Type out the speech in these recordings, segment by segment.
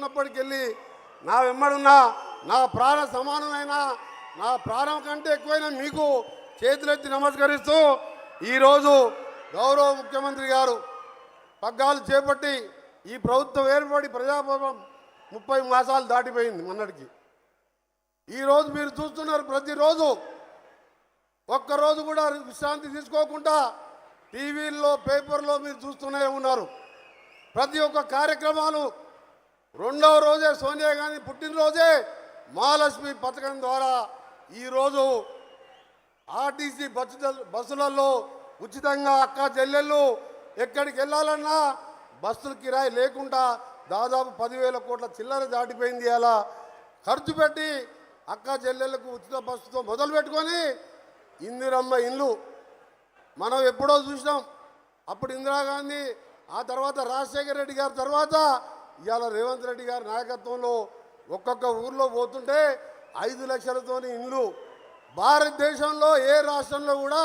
ఉన్నప్పటికెళ్ళి నా వెంబడున్న నా ప్రాణ సమానమైన నా ప్రాణం కంటే ఎక్కువైన మీకు చేతులెత్తి నమస్కరిస్తూ ఈరోజు గౌరవ ముఖ్యమంత్రి గారు పగ్గాలు చేపట్టి ఈ ప్రభుత్వం ఏర్పడి ప్రజాభవనం 30 మాసాలు దాటిపోయింది మొన్నటికి. ఈరోజు మీరు చూస్తున్నారు, ప్రతిరోజు ఒక్కరోజు కూడా విశ్రాంతి తీసుకోకుండా టీవీల్లో పేపర్లో మీరు చూస్తూనే ఉన్నారు. ప్రతి ఒక్క కార్యక్రమాలు రెండవ రోజే సోనియా గాంధీ పుట్టినరోజే మహాలక్ష్మి పథకం ద్వారా ఈరోజు ఆర్టీసీ బస్సులలో ఉచితంగా అక్క చెల్లెళ్ళు ఎక్కడికి వెళ్ళాలన్నా బస్సులు కిరాయి లేకుండా దాదాపు 10,000 కోట్ల చిల్లర దాటిపోయింది. అలా ఖర్చు పెట్టి అక్క చెల్లెళ్ళకు ఉచిత బస్సుతో మొదలు పెట్టుకొని ఇందిరమ్మ ఇల్లు మనం ఎప్పుడో చూసినాం. అప్పుడు ఇందిరాగాంధీ, ఆ తర్వాత రాజశేఖర రెడ్డి గారి తర్వాత ఇవాళ రేవంత్ రెడ్డి గారి నాయకత్వంలో ఒక్కొక్క ఊర్లో పోతుంటే 5 లక్షలతోని ఇల్లు. భారతదేశంలో ఏ రాష్ట్రంలో కూడా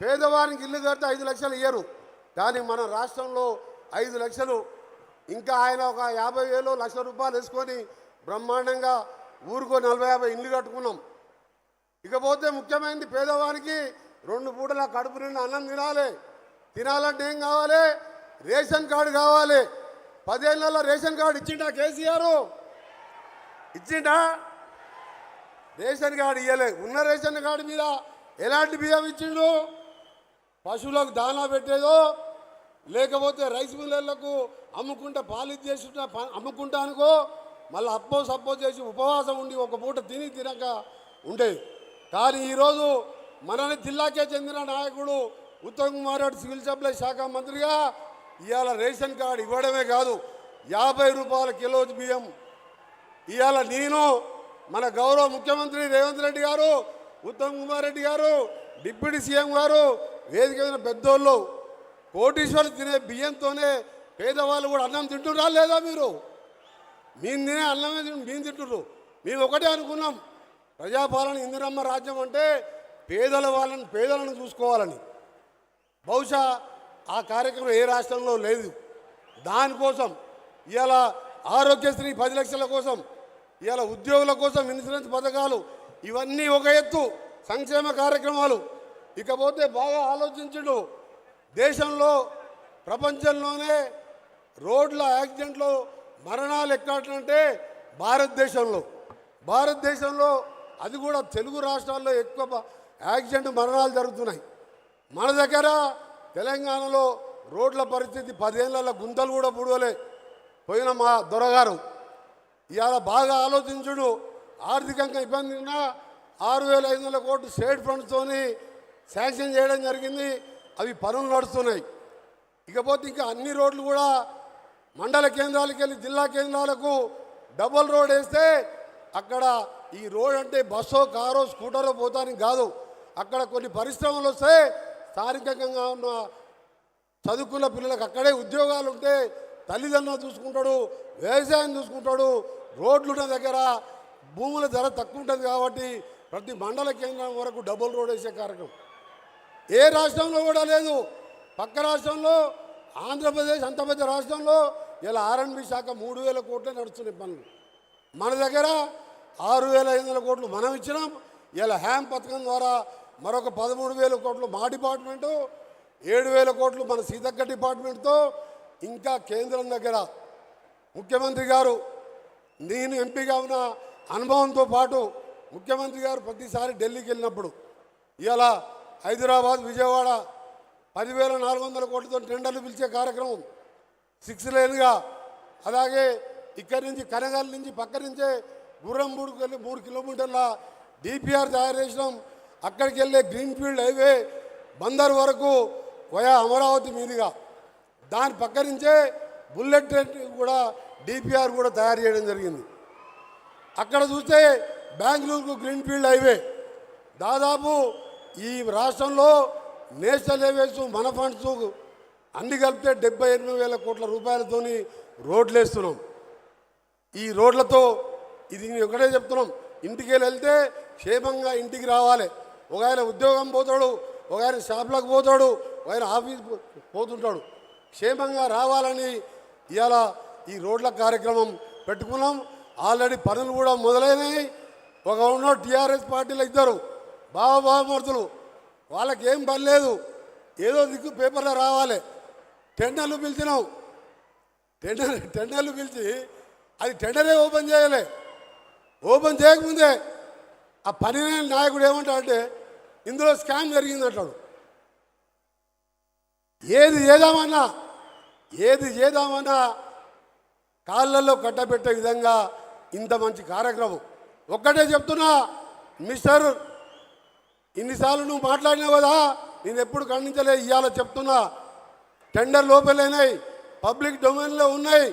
పేదవానికి ఇల్లు కడితే 5 లక్షలు ఇయ్యరు, కానీ మన రాష్ట్రంలో 5 లక్షలు. ఇంకా ఆయన ఒక 50,000 లక్ష రూపాయలు వేసుకొని బ్రహ్మాండంగా ఊరుకో 40-50 ఇల్లు కట్టుకున్నాం. ఇకపోతే ముఖ్యమైనది పేదవానికి 2 పూటల కడుపు నిండా అన్నం తినాలి. తినాలంటే ఏం కావాలి? రేషన్ కార్డు కావాలి. 10 ఏళ్ళలో రేషన్ కార్డు ఇచ్చిండా కేసీఆర్? ఇచ్చిండా? రేషన్ కార్డు ఇవ్వలే. ఉన్న రేషన్ కార్డు మీద ఎలాంటి బియ్యం ఇచ్చిండు? పశువులకు దానా పెట్టేదో, లేకపోతే రైస్ మిల్లర్లకు అమ్ముకుంటా పాలిష్ చేసి అమ్ముకుంటా అనుకో, మళ్ళీ సపోజ్ చేసి ఉపవాసం ఉండి ఒక పూట తినక ఉండేది. కానీ ఈరోజు మన జిల్లాకే చెందిన నాయకుడు ఉత్తమ్ కుమార్ రెడ్డి సివిల్ సప్లై శాఖ మంత్రిగా ఇవాళ రేషన్ కార్డు ఇవ్వడమే కాదు, 50 రూపాయల కిలో బియ్యం ఇవాళ నేను మన గౌరవ ముఖ్యమంత్రి రేవంత్ రెడ్డి గారు, ఉత్తమ్ కుమార్ రెడ్డి గారు, డిప్యూటీ సీఎం గారు, వేదిక మీద పెద్దోళ్ళు కోటీశ్వరులు తినే బియ్యంతోనే పేదవాళ్ళు కూడా అన్నం తింటున్నారా లేదా? మీరు తినే అన్నమే మేము తింటున్నారు. మేము ఒకటే అనుకున్నాం, ప్రజాపాలన ఇందిరమ్మ రాజ్యం అంటే పేదలను చూసుకోవాలని. బహుశా ఆ కార్యక్రమం ఏ రాష్ట్రంలో లేదు. దానికోసం ఇవాళ ఆరోగ్యశ్రీ 10 లక్షల కోసం, ఇవాళ ఉద్యోగుల కోసం ఇన్సూరెన్స్ పథకాలు, ఇవన్నీ ఒక ఎత్తు సంక్షేమ కార్యక్రమాలు. ఇకపోతే బాగా ఆలోచించుడు, దేశంలో ప్రపంచంలోనే రోడ్ల యాక్సిడెంట్లో మరణాలు ఎక్కడంటే భారతదేశంలో అది కూడా తెలుగు రాష్ట్రాల్లో ఎక్కువ యాక్సిడెంట్ మరణాలు జరుగుతున్నాయి. మన దగ్గర తెలంగాణలో రోడ్ల పరిస్థితి 10 ఏళ్ళ గుంతలు కూడా పూడవలే పోయిన మా దొరగారు. ఇవాళ బాగా ఆలోచించుడు, ఆర్థికంగా ఇబ్బంది ఉన్నా 6,500 కోట్లు స్టేట్ ఫండ్స్తోని శాంక్షన్ చేయడం జరిగింది. అవి పనులు నడుస్తున్నాయి. ఇకపోతే ఇంకా అన్ని రోడ్లు కూడా మండల కేంద్రాలకు వెళ్ళి జిల్లా కేంద్రాలకు డబుల్ రోడ్ వేస్తే అక్కడ ఈ రోడ్ అంటే బస్సో కారో స్కూటరో పోతానికి కాదు, అక్కడ కొన్ని పరిశ్రమలు వస్తే స్థానికంగా ఉన్న చదువుకున్న పిల్లలకు అక్కడే ఉద్యోగాలు ఉంటే తల్లిదండ్రులు చూసుకుంటాడు, వ్యవసాయం చూసుకుంటాడు. రోడ్లున్న దగ్గర భూముల ధర తక్కువ ఉంటుంది కాబట్టి ప్రతి మండల కేంద్రం వరకు డబుల్ రోడ్ వేసే కార్యక్రమం ఏ రాష్ట్రంలో కూడా లేదు. పక్క రాష్ట్రంలో ఆంధ్రప్రదేశ్ అంత పెద్ద రాష్ట్రంలో ఇలా R&B శాఖ 3,000 కోట్లే నడుస్తున్నాయి పనులు. మన దగ్గర 6,500 కోట్లు మనం ఇచ్చినాం. ఇలా హ్యామ్ పథకం ద్వారా మరొక 13,000 కోట్లు మా డిపార్ట్మెంటు, 7,000 కోట్లు మన సీతక్క డిపార్ట్మెంట్తో, ఇంకా కేంద్రం దగ్గర ముఖ్యమంత్రి గారు నేను ఎంపీగా ఉన్న అనుభవంతో పాటు ముఖ్యమంత్రి గారు ప్రతిసారి ఢిల్లీకి వెళ్ళినప్పుడు ఇలా హైదరాబాద్ విజయవాడ 10,400 కోట్లతో టెండర్లు పిలిచే కార్యక్రమం 6 లేన్గా, అలాగే ఇక్కడి నుంచి కనగల్ నుంచి పక్క నుంచే గుర్రంబూడికి వెళ్ళి 3 కిలోమీటర్ల DPR తయారు చేసినాం. అక్కడికి వెళ్ళే గ్రీన్ఫీల్డ్ హైవే బందర్ వరకు వయా అమరావతి మీదుగా దాని పక్క నుంచే బుల్లెట్ ట్రైన్ కూడా DPR కూడా తయారు చేయడం జరిగింది. అక్కడ చూస్తే బెంగళూరుకు గ్రీన్ఫీల్డ్ హైవే దాదాపు ఈ రాష్ట్రంలో నేషనల్ హైవేస్ మన ఫండ్స్ అన్ని కలిపితే 78,000 కోట్ల రూపాయలతోని రోడ్లు వేస్తున్నాం. ఈ రోడ్లతో ఇది ఒకటే చెప్తున్నాం, ఇంటికి వెళ్తే క్షేమంగా ఇంటికి రావాలి. ఒక ఆయన ఉద్యోగం పోతాడు, ఒక ఆయన షాప్లకు పోతాడు, ఒక ఆయన ఆఫీస్ పోతుంటాడు. క్షేమంగా రావాలని ఇవాళ ఈ రోడ్ల కార్యక్రమం పెట్టుకున్నాం. ఆల్రెడీ పనులు కూడా మొదలైనవి. ఒక ఉన్న టీఆర్ఎస్ పార్టీలో ఇద్దరు బావమరుదులు, వాళ్ళకి ఏం పని లేదు, ఏదో దిక్కు పేపర్లో రావాలి. టెండర్లు పిలిచినాం, టెండర్లు పిలిచి అది టెండరే ఓపెన్ చేయలే. ఓపెన్ చేయకముందే ఆ పని నాయకుడు ఏమంటాడంటే ఇందులో స్కామ్ జరిగిందంటాడు. ఏది చేద్దామన్నా కాళ్ళల్లో కట్టబెట్టే విధంగా ఇంత మంచి కార్యక్రమం. ఒక్కటే చెప్తున్నా మిస్టర్, ఇన్నిసార్లు నువ్వు మాట్లాడినావు కదా, నేను ఎప్పుడు ఖండించలే, ఇవాళ చెప్తున్నా. టెండర్ లోపలైనాయి, పబ్లిక్ డొమైన్లో ఉన్నాయి,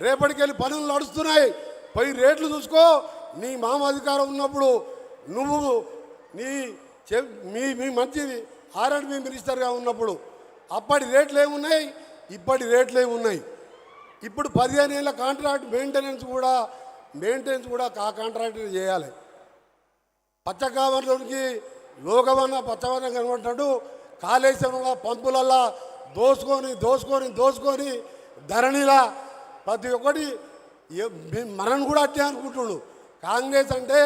రేపటికెళ్ళి పనులు నడుస్తున్నాయి. పోయి రేట్లు చూసుకో. నీ మామ అధికారం ఉన్నప్పుడు నువ్వు మీ మంచి R&B మినిస్టర్గా ఉన్నప్పుడు అప్పటి రేట్లు ఏమున్నాయి, ఇప్పటి రేట్లు ఏమున్నాయి. ఇప్పుడు 15 ఏళ్ళ కాంట్రాక్ట్ మెయింటెనెన్స్ కూడా ఆ కాంట్రాక్ట్ చేయాలి. పచ్చకామర్లోనికి లోకమన్న పచ్చవన్న కనబడ్డాడు. కాళేశ్వరంలో పంపులల్లా దోసుకొని ధరణిలా ప్రతి ఒక్కటి మనం కూడా అట్టే అనుకుంటున్నాడు. కాంగ్రెస్ అంటే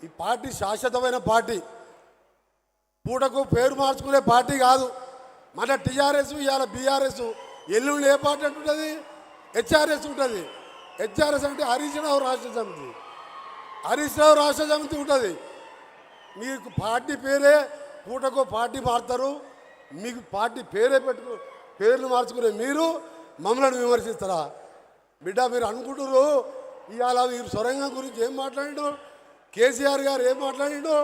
ఈ పార్టీ శాశ్వతమైన పార్టీ, పూటకు పేరు మార్చుకునే పార్టీ కాదు. మన టీఆర్ఎస్ ఇవాళ బీఆర్ఎస్, ఎల్లుండి ఏ పార్టీ అంటుంటుంది, HRS ఉంటుంది. HRS అంటే హరీష్ రావు రాష్ట్ర సమితి ఉంటుంది. మీకు పార్టీ పేరే, పూటకో పార్టీ మారుతారు. మీకు పార్టీ పేర్లు మార్చుకునే మీరు మమ్మల్ని విమర్శిస్తారా? బిడ్డ, మీరు అనుకుంటున్నారు ఇవాళ మీరు సొరంగం గురించి ఏం మాట్లాడిండు, కేసీఆర్ గారు ఏం మాట్లాడిండు.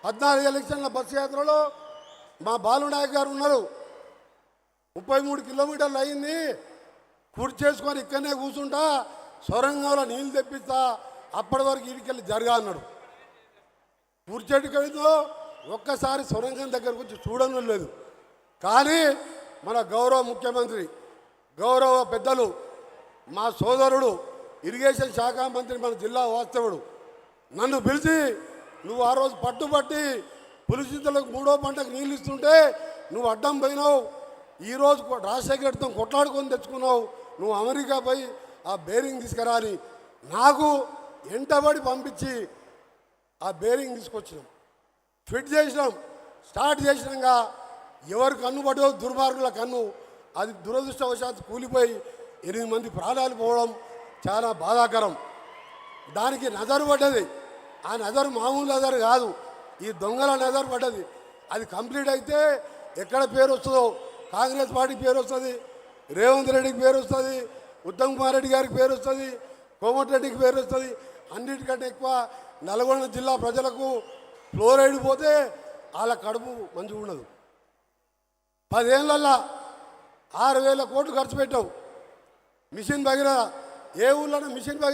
14 ఎలక్షన్ల బస్సు యాత్రలో మా బాలునాయక్ గారు ఉన్నారు. 33 కిలోమీటర్లు అయింది, కుర్చీ చేసుకొని ఇక్కడనే కూర్చుంటా, సొరంగంలో నీళ్ళు తెప్పిస్తా, అప్పటి వరకు ఇడికెళ్ళి జరగా అన్నాడు. కూర్చేటికైందో ఒక్కసారి సొరంగం దగ్గరకు వచ్చి చూడడం లేదు. కానీ మన గౌరవ ముఖ్యమంత్రి, గౌరవ పెద్దలు, మా సోదరుడు ఇరిగేషన్ శాఖ మంత్రి, మన జిల్లా వాస్తవుడు నన్ను పిలిచి, నువ్వు ఆ రోజు పట్టుబట్టి పులిచింతలకు 3వ పంటకు నీళ్ళు ఇస్తుంటే నువ్వు అడ్డం పోయినావు. ఈరోజు రాజశేఖర రెడ్డితో కొట్లాడుకొని తెచ్చుకున్నావు, నువ్వు అమెరికా పోయి ఆ బేరింగ్ తీసుకురా అని నాకు ఎంటబడి పంపించి ఆ బేరింగ్ తీసుకొచ్చినాం, ఫిట్ చేసినాం, స్టార్ట్ చేసినాక ఎవరు కన్ను పడో దుర్మార్గుల కన్ను, అది దురదృష్టవశాత్తు కూలిపోయి 8 మంది ప్రాణాలు పోవడం చాలా బాధాకరం. దానికి నజరు పడ్డది. ఆ నజరు మామూలు నజరు కాదు, ఈ దొంగల నజరు పడ్డది. అది కంప్లీట్ అయితే ఎక్కడ పేరు వస్తుందో, కాంగ్రెస్ పార్టీకి పేరు వస్తుంది, రేవంత్ రెడ్డికి పేరు వస్తుంది, ఉత్తమ్ కుమార్ రెడ్డి గారికి పేరు వస్తుంది, కోమటిరెడ్డికి పేరు వస్తుంది. అన్నిటికంటే ఎక్కువ నల్గొండ జిల్లా ప్రజలకు ఫ్లోరైడ్ పోతే వాళ్ళ కడుపు మంచిగా ఉండదు. 10 ఏళ్ళల్లో 6,000 కోట్లు ఖర్చు పెట్టావు. మిషన్ భగీరథ ఏ ఊళ్ళో మిషన్ భగీరథ